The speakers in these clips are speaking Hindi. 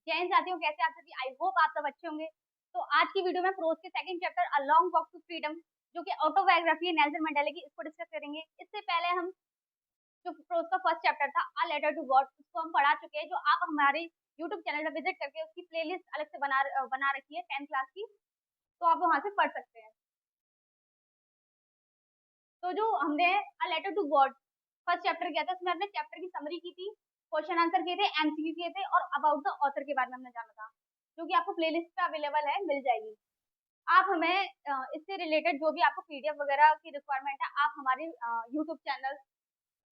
जय हिंद साथियों, कैसे आप सभी? आई होप आप सब अच्छे होंगे। तो आज की वीडियो में प्रोज के second chapter a long walk to freedom, जो कि ऑटोबायोग्राफी है नेल्सन मंडेला की, इसको डिस्कस करेंगे। इससे पहले हम जो प्रोज का फर्स्ट चैप्टर था अ लेटर टू गॉड, उसको हम पढ़ा चुके हैं, जो आप हमारे यूट्यूब चैनल पर विजिट करके उसकी प्लेलिस्ट अलग से बना रखी है 10th क्लास की, तो आप वहां से पढ़ सकते हैं। तो जो हमने a letter to God first chapter किया था, उसमें हमने चैप्टर की समरी की थी, क्वेश्चन आंसर किए थे, एमसीक्यू किए थे और अबाउट द ऑथर के बारे में हमने जाना था, जो कि आपको प्लेलिस्ट पे अवेलेबल है, मिल जाएगी। आप हमें इससे रिलेटेड जो भी आपको पीडीएफ वगैरह की रिक्वायरमेंट है, आप हमारे यूट्यूब चैनल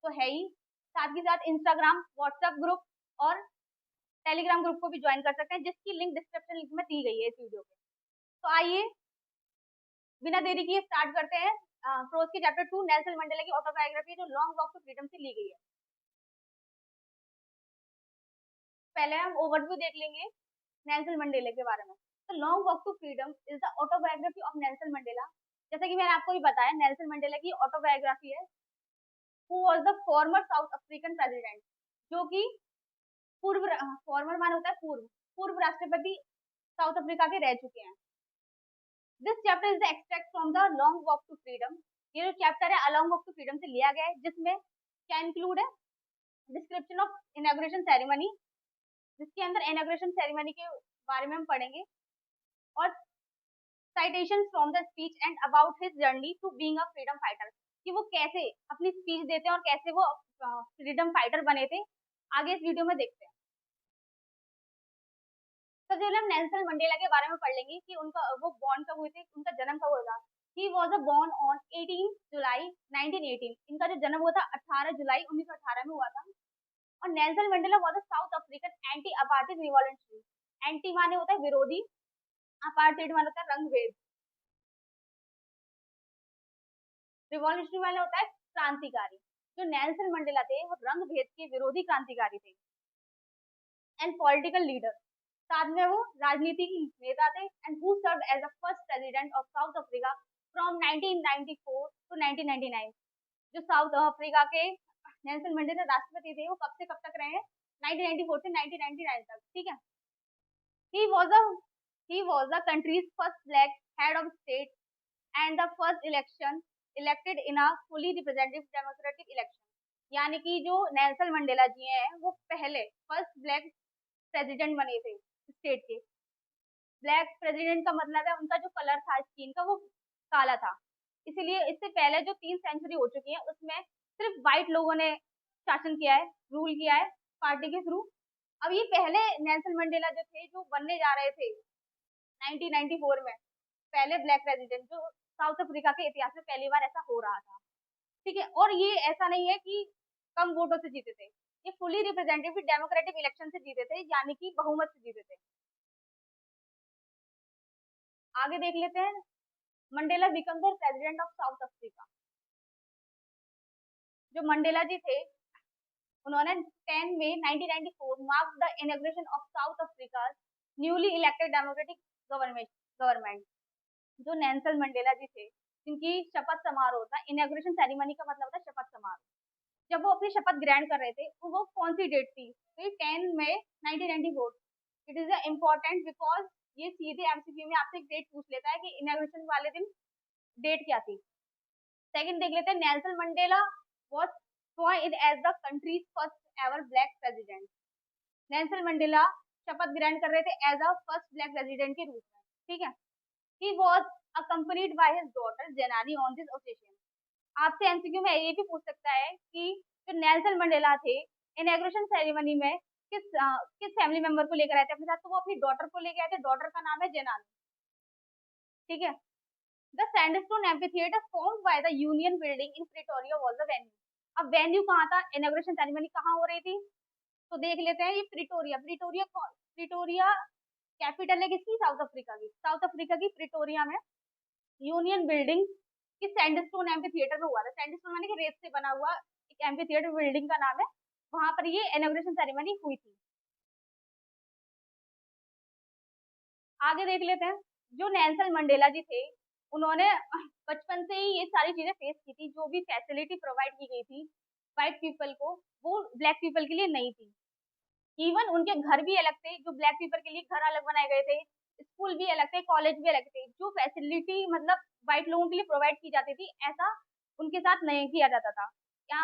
तो है ही, साथ ही साथ इंस्टाग्राम, व्हाट्सएप ग्रुप और टेलीग्राम ग्रुप को भी ज्वाइन कर सकते हैं, जिसकी लिंक डिस्क्रिप्शन लिंक में दी गई है इस वीडियो पे। तो आइए बिना देरी किए स्टार्ट करते हैं प्रोज के चैप्टर 2 नेल्सन मंडेला की ऑटोबायोग्राफी, जो लॉन्ग वॉक टू फ्रीडम से ली गई है। पहले हम ओवरव्यू देख लेंगे नेल्सन मंडेला के बारे में। तो long walk to freedom is the autobiography of Nelson Mandela. जैसा कि मैंने आपको भी बताया, नेल्सन मंडेला की ऑटोबायोग्राफी है। Who was the former South African president, जो कि पूर्व, फॉर्मर मान होता है पूर्व, पूर्व राष्ट्रपति साउथ अफ्रीका के रह चुके हैं। This chapter is the extract from the long walk to freedom. ये जो चैप्टर है लॉन्ग वॉक टू फ्रीडम से लिया गया है, जिसमें क्या इंक्लूड है, डिस्क्रिप्शन ऑफ इनॉग्रेशन सेरेमनी, जिसके अंदर इनॉग्रेशन सेरेमनी के बारे में हम पढ़ेंगे, और citation from the speech and about his journey to being a freedom fighter, कि वो कैसे अपनी स्पीच देते हैं और कैसे वो फ्रीडम फाइटर बने थे, आगे इस वीडियो में देखते हैं। सबसे पहले हम नेल्सन मंडेला के बारे में पढ़ लेंगे कि उनका वो बॉर्न कब हुए थे, उनका जन्म कब हुआ था। He was a born on 18 जुलाई 1918। इनका जो जन्म हुआ था 18 जुलाई 1918 में हुआ था। और Nelson Mandela was a south African anti apartheid revolutionary. Anti माने होता है विरोधी, अपार्थाइड माने होता है रंगभेद, रिवॉल्यूशनरी वाले होता है क्रांतिकारी। जो नेल्सन मंडेला थे वो रंग भेद के विरोधी क्रांतिकारी थे एंड पॉलिटिकल लीडर, साथ में वो राजनीतिक नेता थे, and who served as the first president of South Africa from 1994 to 1999। जो साउथ अफ्रीका के नेल्सन मंडेला राष्ट्रपति थे, वो कब से कब तक रहे हैं, 1994 से 1999 तक, ठीक है। he was a he was the country's first black head of state and the first election elected in a fully representative democratic election। यानी कि जो नेल्सन मंडेला जी हैं, वो पहले फर्स्ट ब्लैक प्रेसिडेंट बने थे स्टेट के। ब्लैक प्रेसिडेंट का मतलब है उनका जो कलर था स्किन का, वो काला था, इसीलिए इससे पहले जो 3 सेंचुरी हो चुकी है उसमें सिर्फ व्हाइट लोगों ने शासन किया है, रूल किया है पार्टी के थ्रू। अब ये पहले नेल्सन मंडेला जो थे, जो बनने जा रहे थे 1994 में, पहले ब्लैक प्रेसिडेंट, जो साउथ अफ्रीका के इतिहास में पहली बार ऐसा हो रहा था, ठीक है। और ये ऐसा नहीं है कि कम वोटों से जीते थे, ये फुली रिप्रेजेंटेटिव डेमोक्रेटिक इलेक्शन से जीते थे, यानी कि बहुमत से जीते थे। आगे देख लेते हैं, Mandela become the president of South Africa. जो मंडेला जी थे, उन्होंने 10 मई 1994 mark the inauguration of South Africa newly elected democratic government. जो नेल्सन मंडेला जी थे, जिनकी शपथ समारोह था, इनॉग्रेशन सेरेमनी का मतलब होता है शपथ समारोह, जब वो अपनी शपथ ग्रहण कर रहे थे, वो कौन सी डेट थी, तो 10 मई 1994। इट इज इम्पोर्टेंट बिकॉज ये सीधे एमसीक्यू में आपसे एक डेट पूछ लेता है कि इनॉग्रेशन वाले दिन डेट क्या थी। सेकंड देख लेते हैं, Nelson Mandela was sworn in as the country's first ever black president। Nelson Mandela शपथ ग्रहण कर रहे थे as a first black president के रूप में, ठीक है। He was accompanied by his daughter Zenani on this occasion। आपसे एमसीक्यू में ये भी पूछ सकता है कि जो नेल्सन मंडेला थे, इनॉग्रेशन सेरेमनी में किस फैमिली मेंबर को लेकर आए थे अपने साथ, तो वो अपनी डॉटर को लेकर आए थे, डॉटर का नाम है जेनानी, ठीक है। The sandstone amphitheatre formed by the union building in Pretoria was the venue. अब वेन्यू कहाँ था, इनॉग्रेशन सेरेमनी कहाँ हो रही थी, तो देख लेते हैं। ये प्रिटोरिया, प्रिटोरिया कैपिटल है किसकी, साउथ अफ्रीका की, साउथ अफ्रीका की प्रिटोरिया में यूनियन बिल्डिंग की सैंडस्टोन एम्फी थिएटर में हुआ था। सैंडस्टोन माने कि रेत से बना हुआ एक एम्फी थिएटर बिल्डिंग का नाम है, वहां पर ये इनॉग्रेशन सेरेमनी हुई थी। आगे देख लेते हैं, जो नेल्सन मंडेला जी थे, उन्होंने बचपन से ही ये सारी चीजें फेस की थी, जो भी फैसिलिटी प्रोवाइड की गई थी व्हाइट पीपल को, वो ब्लैक पीपल के लिए नहीं थी। इवन उनके घर भी अलग थे, जो ब्लैक पीपल के लिए घर अलग बनाए गए थे, स्कूल भी अलग थे, कॉलेज भी अलग थे। जो फैसिलिटी मतलब व्हाइट लोगों के लिए प्रोवाइड की जाती थी, ऐसा उनके साथ नहीं किया जाता था। या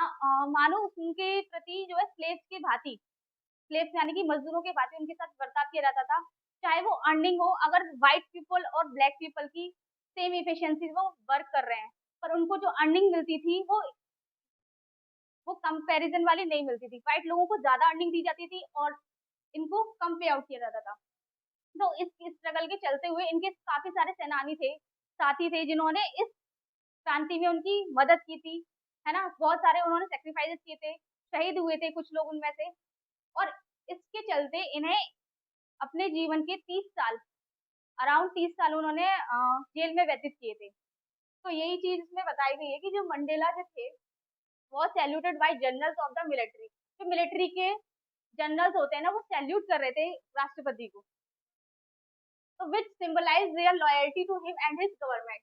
मानो उनके प्रति जो है स्लेव्स की भांति, स्लेव्स यानी कि मजदूरों के भांति उनके साथ बर्ताव किया जाता था। चाहे वो अर्निंग हो, अगर व्हाइट पीपल और ब्लैक पीपल की सेम इफिशियंसी वो वर्क कर रहे हैं, पर उनको जो अर्निंग मिलती थी वो कंपैरिजन वाली नहीं मिलती थी। व्हाइट लोगों को ज्यादा अर्निंग दी जाती थी और इनको कम पे आउट किया जाता था। तो इस स्ट्रगल के चलते हुए इनके काफी सारे सेनानी थे, साथी थे, जिन्होंने इस क्रांति में उनकी मदद की थी, है ना। बहुत सारे उन्होंने सेक्रीफाइसेस किए थे, शहीद हुए थे कुछ लोग उनमें से। और इसके चलते इन्हें अपने जीवन के 30 साल, अराउंड 30 साल उन्होंने जेल में व्यतीत किए थे। तो यही चीज इसमें बताई गई है कि जो मंडेला जो थे, वो saluted by generals of the military. जो मिलिट्री के जनरल्स होते हैं ना, वो सैल्यूट कर रहे थे राष्ट्रपति को। तो which symbolise their loyalty to him and his government.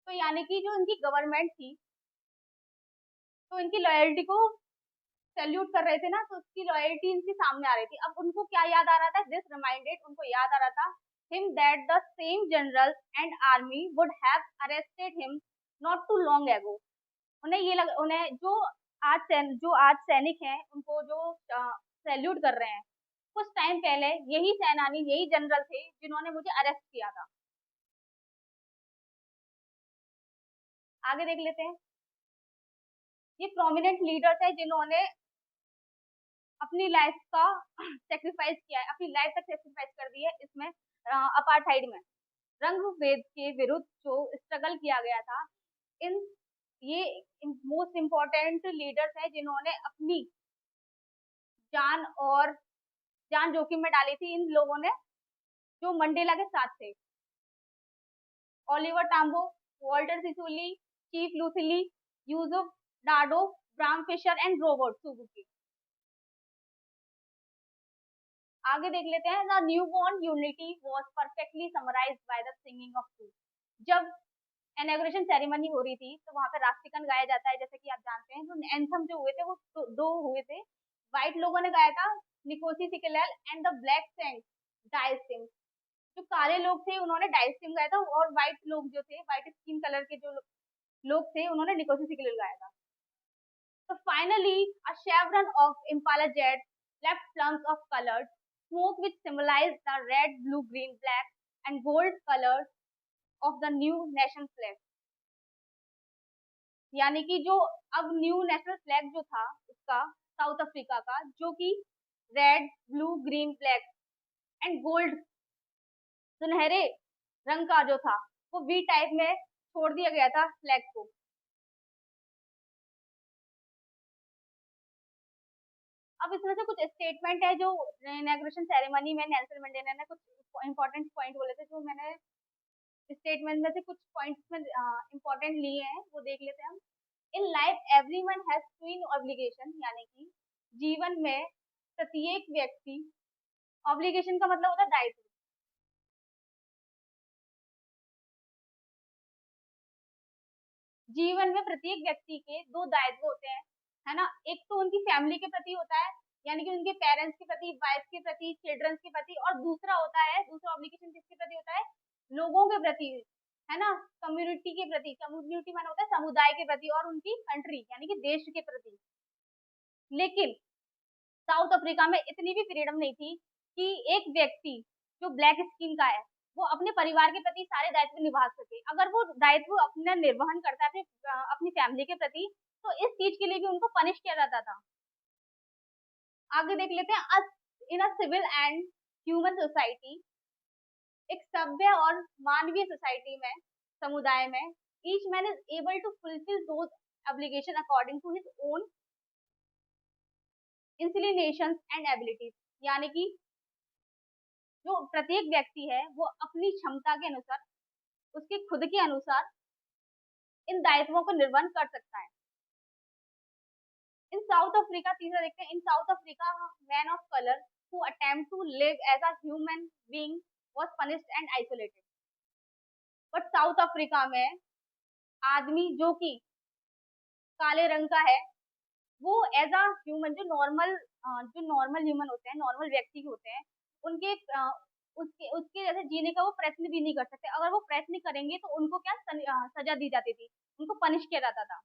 तो यानी कि जो इनकी गवर्नमेंट थी, तो इनकी लॉयल्टी को सैल्यूट कर रहे थे ना, तो उसकी लॉयल्टी इनके सामने आ रही थी। अब उनको क्या याद आ रहा था? दिस रिमाइंडेड, उनको याद आ रहा था him that the same generals and army would have arrested him not too long ago. उन्हें जो आज सैनिक हैं, उनको जो सैल्यूट कर रहे हैं, कुछ टाइम पहले यही सेनानी, यही जनरल थे जिन्होंने मुझे अरेस्ट किया था। आगे देख लेते हैं। ये प्रोमिनेंट लीडर्स है जिन्होंने अपनी लाइफ का सेक्रीफाइस किया है, अपनी लाइफ तक सेक्रीफाइस कर दी है इसमें, अपार्थाइड में, रंग भेद के विरुद्ध जो स्ट्रगल किया गया था। इन ये मोस्ट इम्पोर्टेंट लीडर्स है जिन्होंने अपनी जान और जान जोखिम में डाली थी, इन लोगों ने जो मंडेला के साथ थे। Oliver Tambo, Walter Sisulu, chief Luthuli, Yusuf Dadoo, Bram Fischer and Robert Sobukwe. आगे देख लेते हैं। The new born unity was perfectly summarised by the singing of two. जब इनॉग्रेशन सेरेमनी हो रही थी, तो वहां पे राष्ट्रगान गाया जाता है, जैसे कि आप जानते हैं। जो एंथम जो हुए थे वो दो हुए थे। व्हाइट लोगों ने गाया था निकोसी सिकेलेल एंड द ब्लैक सेंग डाइसिम। जो काले लोग थे उन्होंने डाइसिम गाया था, और व्हाइट लोग जो थे, व्हाइट स्किन कलर के जो लोग थे, उन्होंने निकोसी सिकेलेल गाया था। So finally, a chevron of Impala jets left plumes of colored smoke which symbolized the red, blue, green, black and gold colors of the new national flag। यानी कि जो अब न्यू नेशनल फ्लैग जो था उसका, साउथ अफ्रीका का, जो कि red, blue, green, black and gold, सुनहरे रंग का जो था, वो वी टाइप में छोड़ दिया गया था फ्लैग को। अब इसमें से कुछ स्टेटमेंट है जो इनॉग्रेशन सेरेमनी में नेल्सन मंडेला ने कुछ इंपॉर्टेंट पॉइंट बोले थे, जो मैंने स्टेटमेंट में से कुछ पॉइंट्स में इंपॉर्टेंट लिए हैं, वो देख लेते हैं हम। In life everyone has twin obligation, यानी कि जीवन में प्रत्येक व्यक्ति, ऑब्लिगेशन का मतलब होता है दायित्व। जीवन में प्रत्येक व्यक्ति के दो दायित्व होते हैं, है ना। एक तो उनकी फैमिली के प्रति होता है, यानी कि उनके पेरेंट्स के प्रति, वाइफ के प्रति, चिल्ड्रंस के प्रति। और दूसरा होता है, दूसरा ऑब्लिगेशन किसके प्रति होता है? लोगों के प्रति, है ना, कम्युनिटी के प्रति। कम्युनिटी माने होता है समुदाय के प्रति, और उनकी कंट्री यानी कि देश के प्रति। लेकिन साउथ अफ्रीका में इतनी भी फ्रीडम नहीं थी कि एक व्यक्ति जो ब्लैक स्किन का है, वो अपने परिवार के प्रति सारे दायित्व निभा सके। अगर वो दायित्व अपना निर्वहन करता है अपनी फैमिली के प्रति, तो इस चीज के लिए भी उनको पनिश किया जाता था। आगे देख लेते हैं। In a civil and human society, एक सभ्य और मानवीय सोसाइटी में, समुदाय में, each man is able to fulfil those obligation according to his own inclinations and abilities. यानी कि जो प्रत्येक व्यक्ति है, वो अपनी क्षमता के अनुसार, उसके खुद के अनुसार इन दायित्वों को निर्वहन कर सकता है। इन साउथ अफ्रीका, तीसरा देखते हैं। In South Africa man of colour who attempt to live as a human being was punished and isolated. But South Africa में आदमी जो कि काले रंग का है, वो एज अ ह्यूमन, जो नॉर्मल जो नॉर्मल ह्यूमन होते हैं, नॉर्मल व्यक्ति होते हैं, उनके उसके उसके जैसे जीने का वो प्रयत्न भी नहीं कर सकते। अगर वो प्रयत्न करेंगे तो उनको क्या सजा दी जाती थी, उनको पनिश किया जाता था।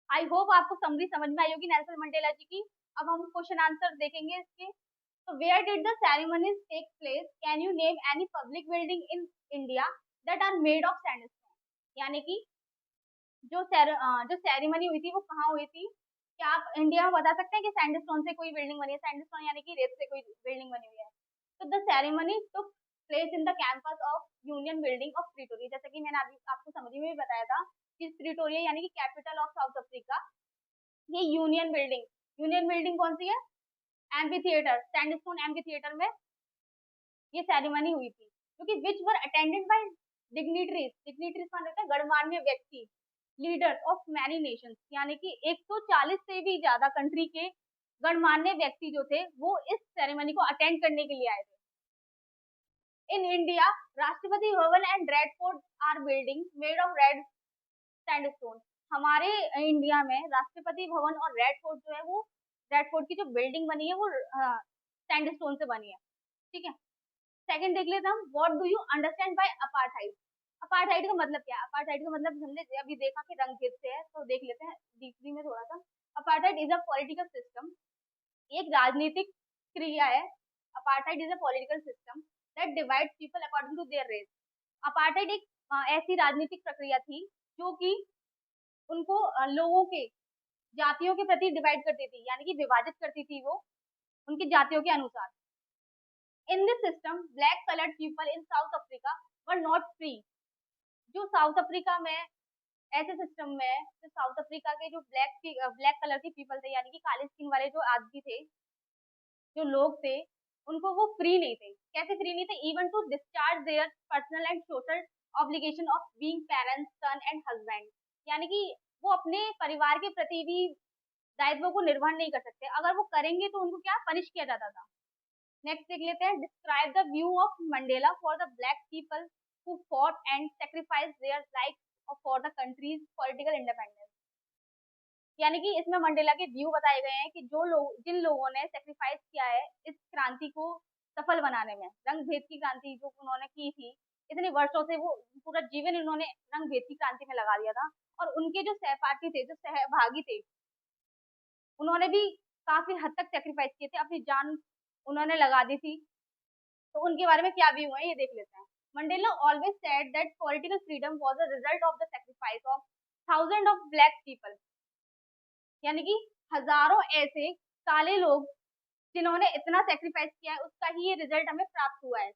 आई होप आपको समरी समझ में आई होगी नेल्सन मंडेला जी की। अब हम क्वेश्चन आंसर देखेंगे इसके। तो where did the ceremonies take place? Can you name any public building in India that are made of sandstone? यानी कि जो सेरेमनी हुई थी वो कहाँ हुई थी? क्या आप इंडिया में बता सकते हैं कि सैंडस्टोन से कोई बिल्डिंग बनी है? सैंडस्टोन यानी कि रेत से कोई बिल्डिंग बनी हुई है। तो the ceremony took place in the campus of union building of Pretoria. जैसे कि मैंने अभी आपको समरी में भी बताया था कि प्रिटोरिया यानी कि कैपिटल ऑफ साउथ अफ्रीका, ये यूनियन बिल्डिंग कौन सी है? Amphi theatre, sandstone amphi theatre में ये सेरेमनी हुई थी, क्योंकि विच वर अटेंडेड बाय डिग्निटरीज मान लेते हैं गणमान्य व्यक्ति, लीडर्स ऑफ मैनी नेशंस, यानी कि 140 से भी ज्यादा कंट्री के गणमान्य व्यक्ति जो थे वो इस सेरेमनी को अटेंड करने के लिए आए थे। इन India Rashtrapati Bhavan and Red Fort are building made of red sandstone. हमारे इंडिया में राष्ट्रपति भवन और रेड फोर्ट जो है वो, रेड फोर्ट की जो बिल्डिंग बनी है वो सैंडस्टोन से बनी है। ठीक है, सेकंड देख लेते हैं हम, what do you understand by apartheid? Apartheid का मतलब क्या है? अपार्थाइड का मतलब हमने अभी देखा कि रंग भेद से है, तो देख लेते हैं डीपली में थोड़ा सा। Apartheid is a political system, एक राजनीतिक क्रिया है। Apartheid is a political system that divides people according to their race. Apartheid एक ऐसी राजनीतिक प्रक्रिया थी जो कि उनको लोगों के जातियों के प्रति डिवाइड करती थी, यानी कि विभाजित करती थी वो उनकी जातियों के अनुसार। In this system black coloured people in South Africa were not free. जो साउथ अफ्रीका में ऐसे सिस्टम में, जो साउथ अफ्रीका के जो ब्लैक कलर के पीपल थे, यानी कि काले स्किन वाले जो आदमी थे, जो लोग थे, उनको वो फ्री नहीं थे। कैसे फ्री नहीं थे? Even to discharge their personal and social obligation of being parents, son and husband, यानी कि वो अपने परिवार के प्रति भी दायित्वों को निर्वहन नहीं कर सकते। अगर वो करेंगे तो उनको क्या पनिश किया जाता था। नेक्स्ट देख लेते हैं, describe the view of Mandela for the black people who fought and sacrifice their life for the countries political independence. यानी कि इसमें मंडेला के व्यू बताए गए हैं कि जिन लोगों ने सेक्रीफाइस किया है इस क्रांति को सफल बनाने में, रंग भेद की क्रांति जो उन्होंने की थी, इतने वर्षों से वो पूरा जीवन उन्होंने रंग भेद की क्रांति में लगा दिया था, और उनके जो सहपाठी थे, जो सहभागी थे, उन्होंने भी काफी हद तक सेक्रीफाइस किए थे, अपनी जान उन्होंने लगा दी थी। तो उनके बारे में क्या व्यू है ये देख लेते हैं। Mandela always said that political freedom was a result of the sacrifice of thousand of black people, यानी कि हजारों ऐसे काले लोग जिन्होंने इतना सेक्रीफाइस किया है, उसका ही ये रिजल्ट हमें प्राप्त हुआ है,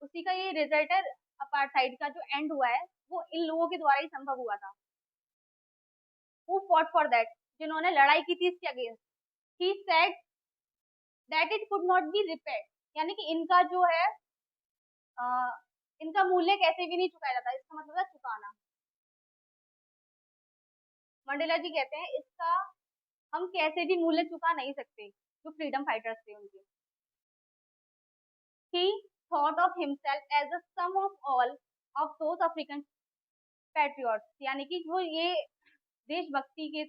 उसी का ये रिजल्ट है। अपार्थाइड का जो एंड हुआ है वो इन लोगों के द्वारा ही संभव हुआ था। Who fought for that? जिन्होंने लड़ाई की थी इसके against. He said that it could not be repaired, यानी कि इनका जो है इनका मूल्य कैसे भी नहीं चुकाया जाता, इसका मतलब है चुकाना। मंडेला जी कहते हैं इसका हम कैसे भी मूल्य चुका नहीं सकते, जो फ्रीडम फाइटर्स थे उनके। He thought of himself as the sum of all of those African patriots, यानी कि जो ये देशभक्ति के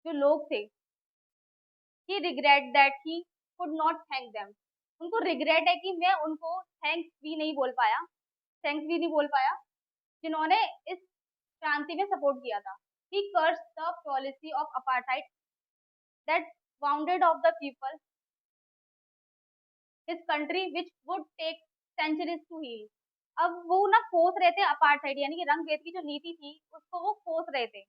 जो लोग थे, he regret that he could not thank them, उनको रिग्रेट है कि मैं उनको थैंक्स भी नहीं बोल पाया जिन्होंने इस क्रांति में सपोर्ट किया था। He cursed the policy of apartheid that wounded of the people his country which would take centuries to heal। अब वो ना कोस रहे थे अपार्थाइड यानी कि रंग भेद की जो नीति थी उसको वो कोस रहे थे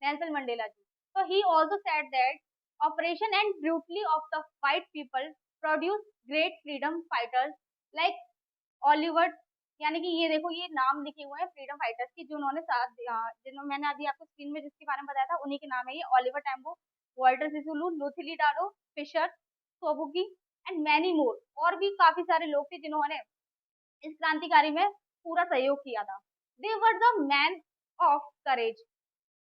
नेल्सन मंडेला जी। तो he also said that operation and brutally of the white people produce great freedom fighters like Oliver, यानी कि ये देखो ये नाम लिखे हुए हैं फ्रीडम फाइटर्स की, जो उन्होंने साथ जिन्होंने मैंने अभी आपको स्क्रीन में जिसके बारे में बताया था उन्हीं के नाम है ये। Oliver Tambo, Walter Sisulu, Luthuli Dadoo, Fischer, Sobukwe and many more, और भी काफी सारे लोग थे जिन्होंने इस क्रांतिकारी में पूरा सहयोग किया था। They were the man of courage,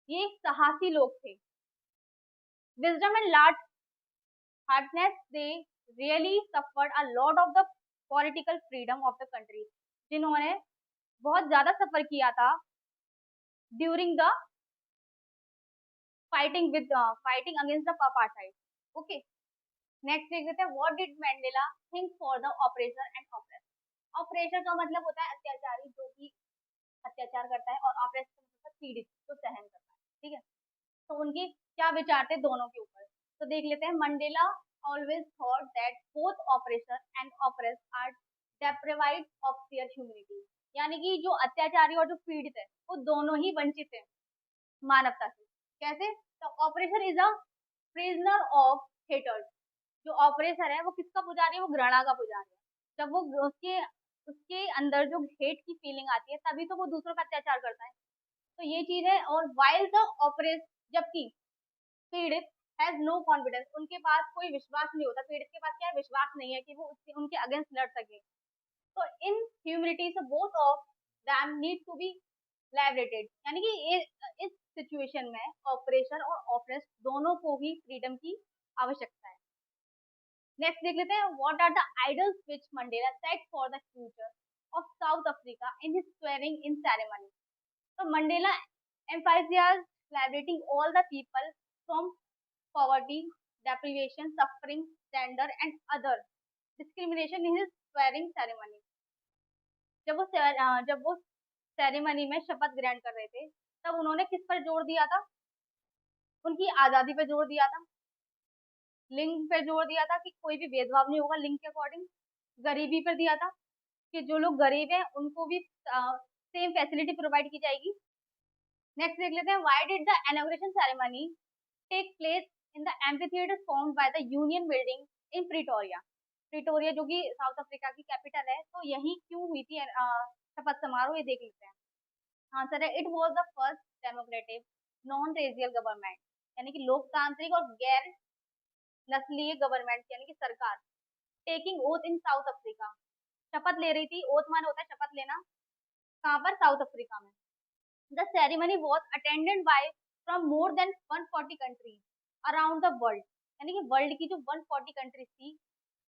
ये साहसी लोग थे। Wisdom and large heartness, they really suffered a lot of the political freedom of the country, जिन्होंने बहुत ज्यादा सफर किया था during the fighting against the apartheid. Okay, next देख लेते हैं, what did Mandela think for the oppression and oppressor. Oppression का मतलब होता है अत्याचारी, जो कि अत्याचार करता है, और ऑपरेशन का मतलब पीड़ित, जो सहन करता है। ठीक है, तो उनके क्या विचार थे दोनों के ऊपर, तो देख लेते हैं। Mandela always thought that both oppression and oppressed are deprived of their humanity, यानी कि जो अत्याचारी और जो पीड़ित है वो दोनों ही वंचित है मानवता से। कैसे? तो operation is a prisoner of haters, जो ऑपरेसर है वो किसका पुजारी है? वो घृणा का पुजारी है। जब वो उसके उसके अंदर जो हेट की फीलिंग आती है, तभी तो वो दूसरों पर अत्याचार करता है। तो ये चीज है। और वाइल द ऑपरेस, जबकि पीड़ित हैज नो कॉन्फिडेंस, उनके पास कोई विश्वास नहीं होता। पीड़ित के पास क्या है? विश्वास नहीं है कि वो उनके अगेंस्ट लड़ सके। तो इन ह्यूमिलिटी से both of them need to be liberated, यानी कि इस सिचुएशन में ऑपरेशन और ऑपरेस दोनों को ही फ्रीडम की आवश्यकता है। नेक्स्ट देख लेते हैं, what are the idols which Mandela set for the future of South Africa in his swearing in ceremony. तो Mandela emphasized liberating all the people from poverty, deprivation, suffering, gender and other discrimination in his swearing ceremony। जब वो सेरेमनी में शपथ ग्रहण कर रहे थे, तब उन्होंने किस पर जोर दिया था? उनकी आजादी पर जोर दिया था, लिंग पे जोर दिया था कि कोई भी भेदभाव नहीं होगा लिंग के अकॉर्डिंग, गरीबी पर दिया था कि जो लोग गरीब हैं उनको भी सेम फैसिलिटी प्रोवाइड की जाएगी। नेक्स्ट देख लेते हैं, why did the inauguration ceremony take place in the amphitheatre formed by the union building in Pretoria. Pretoria जो कि साउथ अफ्रीका की कैपिटल है, तो यही क्यों हुई थी शपथ समारोह, ये देख लेते हैं। आंसर है, it was the first democratic non racial government, यानी कि लोकतांत्रिक और गैर नस्लीय गवर्नमेंट, यानी कि सरकार टेकिंग ओथ इन साउथ अफ्रीका, शपथ ले रही थी। ओथ माने होता है शपथ लेना। कहाँ पर? साउथ अफ्रीका में। The ceremony was attended by from more than 140 countries around the world, यानी कि वर्ल्ड की जो 140 कंट्रीज थी,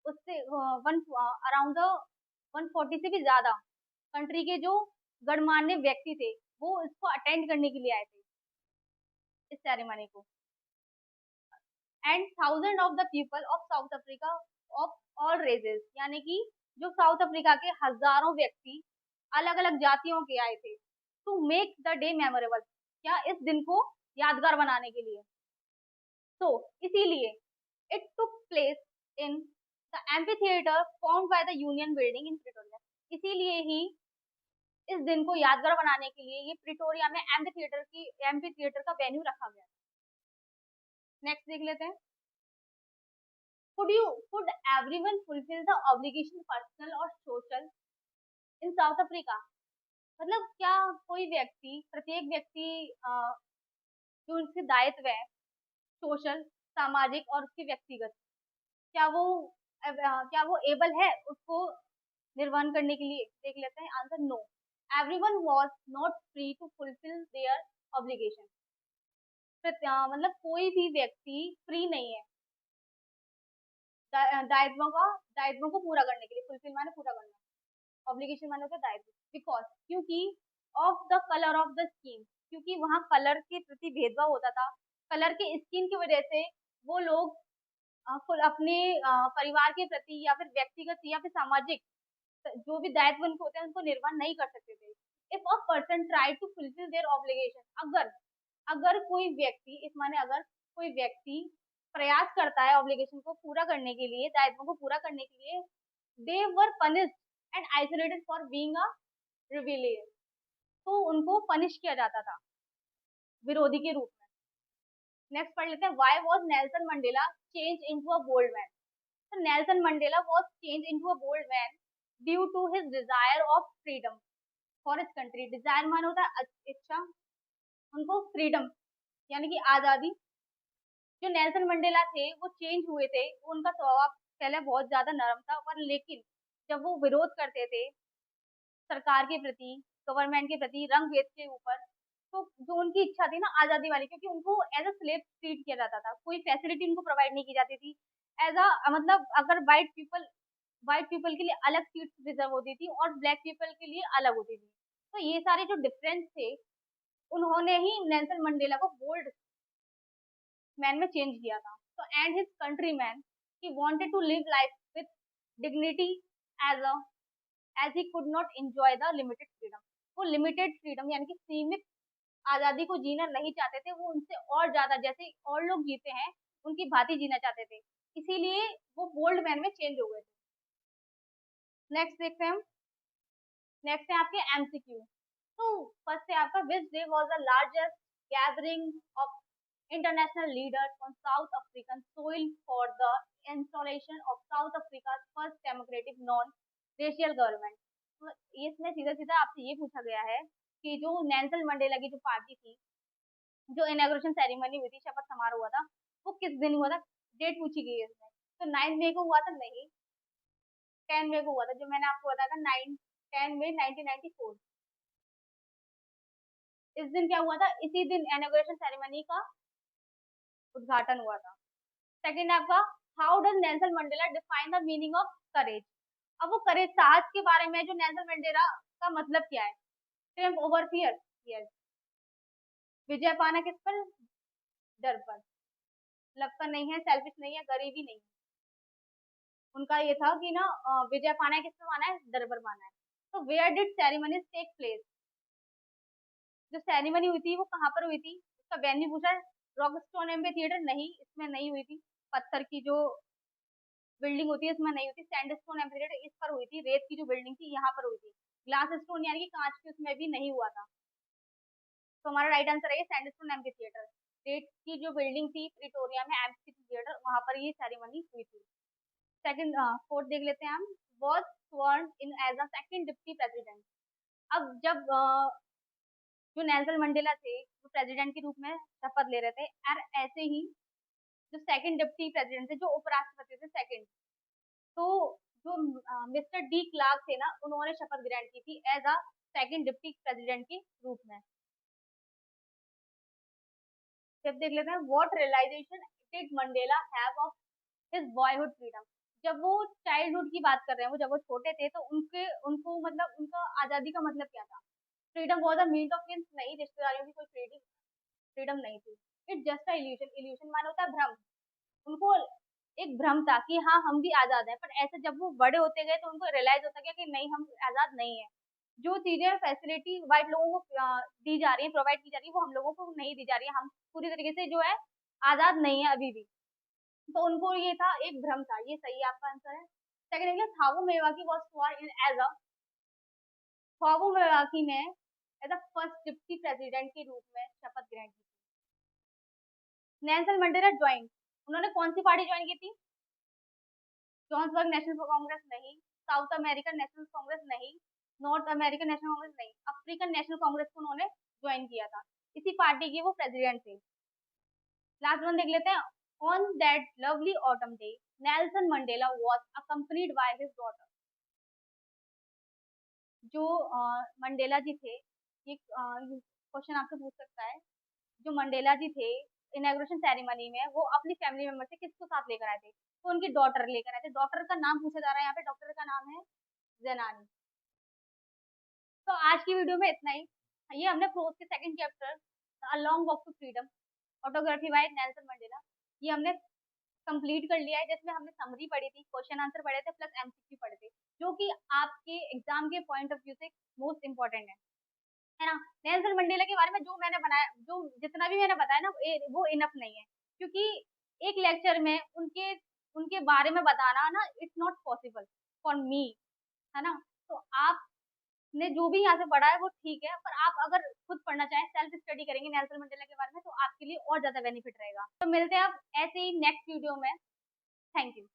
उससे वन अराउंड द 140 से भी ज्यादा कंट्री के जो गणमान्य व्यक्ति थे, वो इसको अटेंड करने के लिए आए थे, इस सेरेमनी को। And thousand of the people of South Africa of all raises, यानी कि जो साउथ अफ्रीका के हजारों व्यक्ति अलग अलग जातियों के आए थे, to make the day memorable, क्या? इस दिन को यादगार बनाने के लिए। तो इसीलिए it took place in the amphitheatre formed by the union building in Pretoria, इसीलिए ही इस दिन को यादगार बनाने के लिए ये प्रिटोरिया में एम्फीथिएटर का वेन्यू रखा गया। नेक्स्ट देख लेते हैं, could everyone fulfill the obligation personal और social in South Africa? मतलब क्या कोई व्यक्ति, प्रत्येक व्यक्ति जो उसके दायित्व है सोशल, सामाजिक और उसके व्यक्तिगत, क्या वो क्या वो एबल है उसको निर्वहन करने के लिए? देख लेते हैं। Answer, no, everyone was not free to fulfil their obligation. मतलब कोई भी व्यक्ति फ्री नहीं है दायित्वों को पूरा करने के लिए। फुलफिल माने पूरा करना, ऑब्लिगेशन माने होता है दायित्व। बिकॉज, क्योंकि of the colour of the skin, क्योंकि वहाँ कलर के प्रति भेदभाव होता था। कलर के स्किन की वजह से वो लोग अपने परिवार के प्रति या फिर व्यक्तिगत या फिर सामाजिक जो भी दायित्व उनको होते हैं उनको निर्वहन नहीं कर सकते थे। If a person try to fulfil their obligation, अगर अगर कोई व्यक्ति, इस माने अगर कोई व्यक्ति प्रयास करता है ऑब्लिगेशन को पूरा करने के लिए, दायित्वों को पूरा करने के लिए, they were punished and isolated for being a rebellious, तो उनको पनिश किया जाता था विरोधी के रूप में। नेक्स्ट पढ़ लेते हैं, why was Nelson Mandela change into a bold man. तो Nelson Mandela was change into a bold man due to his desire of freedom for his country. Desire मान होता है इच्छा, उनको फ्रीडम यानी कि आजादी। जो नेल्सन मंडेला थे वो चेंज हुए थे, उनका स्वभाव पहले बहुत ज्यादा नरम था, पर लेकिन जब वो विरोध करते थे सरकार के प्रति, गवर्नमेंट के प्रति, रंग भेद के ऊपर, तो जो उनकी इच्छा थी ना आजादी वाली, क्योंकि उनको एज अ स्लेव ट्रीट किया जाता था, कोई फैसिलिटी उनको प्रोवाइड नहीं की जाती थी। एज अ मतलब अगर व्हाइट पीपल के लिए अलग सीट्स रिजर्व होती थी और ब्लैक पीपल के लिए अलग होती थी। तो ये सारे जो डिफरेंस थे, उन्होंने ही नेल्सन मंडेला को बोल्ड मैन में चेंज किया था। तो and his country man he wanted to live life with dignity as a as he could not enjoy the limited freedom. वो लिमिटेड फ्रीडम यानी कि सीमित आजादी को जीना नहीं चाहते थे, वो उनसे और ज्यादा जैसे और लोग जीते हैं उनकी भांति जीना चाहते थे, इसीलिए वो बोल्ड मैन में चेंज हो गए थे। नेक्स्ट देखते हैं हम। नेक्स्ट है आपके एमसीक्यू। तो फर्स्ट है आपका which day was the largest gathering of international leaders on South African soil for the installation of South Africa's first democratic non-racial government। तो इसमें सीधा सीधा आपसे ये पूछा गया है कि जो नेल्सन मंडेला की जो पार्टी थी, जो इनॉग्रेशन सेरेमनी हुई थी, शपथ समारोह हुआ था, वो किस दिन हुआ था? डेट पूछी गई है इसमें। तो 9 मई को हुआ था? नहीं, 10 मई को हुआ था, जो मैंने आपको बताया था 10 मई 1994। इस दिन क्या हुआ था? इसी दिन इनॉग्रेशन सेरेमनी का उद्घाटन हुआ था। सेकंड आपका how does Nelson Mandela define the meaning of courage. अब वो करेज साहस के बारे में जो नेल्सन मंडेला का मतलब क्या है? Triumph over fear, yes. विजय पाना किस पर? डर पर। लगता नहीं है, सेल्फिश नहीं है, गरीबी नहीं है। उनका ये था कि ना विजय पाना है, किस पर पाना है? डर पर पाना है। तो where did ceremonies take place. जो सेरेमनी हुई थी वो कहाँ पर हुई थी? उसका वेन्यू पूछा है। रॉकस्टोन एम्पी थिएटर, नहीं, इसमें नहीं हुई थी। पत्थर की जो बिल्डिंग होती है इसमें नहीं होती। सैंडस्टोन एम्फीथिएटर इस पर हुई थी, रेत की जो बिल्डिंग थी यहाँ पर हुई थी। ग्लास स्टोन यानी कि कांच की, उसमें भी नहीं हुआ था। तो हमारा राइट आंसर है सैंडस्टोन एम्फीथिएटर। रेत की जो बिल्डिंग थी प्रिटोरिया में, एम्फीथिएटर, वहां पर ये सेरेमनी हुई थी। सेकंड फोर्थ देख लेते हैं हम। Was sworn in as a second deputy president. अब जब जो नेल्सन मंडेला थे वो प्रेसिडेंट के रूप में शपथ ले रहे थे, और ऐसे ही जो सेकंड डिप्टी प्रेसिडेंट थे, जो उपराष्ट्रपति थे सेकंड, तो जो मिस्टर डी क्लार्क थे ना, उन्होंने शपथ ग्रहण की थी as a second deputy president के रूप में। फिर देख लेते हैं what realisation did Mandela have of his boyhood freedom. जब वो चाइल्डहुड की बात कर रहे हैं, वो जब वो छोटे थे तो उनके उनको मतलब उनका आजादी का मतलब क्या था? Freedom was a mean of means, नहीं, रिश्तेदारियों की कोई फ्रीडम फ्रीडम नहीं थी। It just a evolution. Evolution माने होता है भ्रम। उनको एक भ्रम था कि हाँ हम भी आजाद हैं, पर ऐसे जब वो बड़े होते गए तो उनको रियलाइज होता गया कि नहीं, हम आजाद नहीं है। जो चीजें फैसिलिटी वाइट लोगों को दी जा रही है, प्रोवाइड की जा रही है, वो हम लोगों को नहीं दी जा रही है। हम पूरी तरीके से जो है आजाद नहीं है अभी भी। तो उनको ये था, एक भ्रम था। ये सही आपका आंसर है। सेकंड है थावो मेवाकी was स्worn in as a. Thabo Mbeki ने as a first deputy president के रूप में शपथ ग्रहण की थी। नेल्सन मंडेला ज्वाइन, उन्होंने कौन सी पार्टी ज्वाइन की थी? जॉन्सबर्ग नेशनल कांग्रेस, नहीं। साउथ अमेरिकन नेशनल कांग्रेस, नहीं। नॉर्थ अमेरिकन नेशनल कांग्रेस, नहीं। अफ्रीकन नेशनल कांग्रेस को उन्होंने ज्वाइन किया था। इसी पार्टी के वो प्रेसिडेंट थे। लास्ट वन देख लेते हैं। On that lovely autumn day Nelson Mandela was accompanied by his daughter. जो मंडेला जी थे, ये क्वेश्चन आपसे पूछ सकता है। जो मंडेला जी थे इनॉग्रेशन सेरेमनी में, वो अपनी फैमिली मेंबर से किसको साथ लेकर आए थे? तो उनकी डॉटर लेकर आए थे। डॉटर का नाम पूछा जा रहा है यहाँ पे। डॉटर का नाम है जेनानी। तो आज की वीडियो में इतना ही। ये हमने प्रोज के second chapter a long walk to freedom, autobiography by Nelson Mandela, ये हमने कंप्लीट कर लिया है, जिसमें हमने समरी पढ़ी थी, क्वेश्चन आंसर पढ़े थे, प्लस एमसीक्यू पढ़े थे, जो कि आपके एग्जाम के पॉइंट ऑफ व्यू से मोस्ट इंपॉर्टेंट है ना। नेल्सन मंडेला के बारे में जो मैंने बनाया, जो जितना भी मैंने बताया ना, वो इनफ नहीं है, क्योंकि एक लेक्चर में उनके उनके बारे में बताना ना, it's not possible for me, है ना। तो आपने जो भी यहाँ से पढ़ा है वो ठीक है, पर आप अगर खुद पढ़ना चाहें, सेल्फ स्टडी करेंगे नेल्सन मंडेला के बारे में, तो आपके लिए और ज्यादा बेनिफिट रहेगा। तो मिलते हैं आप ऐसे ही नेक्स्ट वीडियो में। Thank you.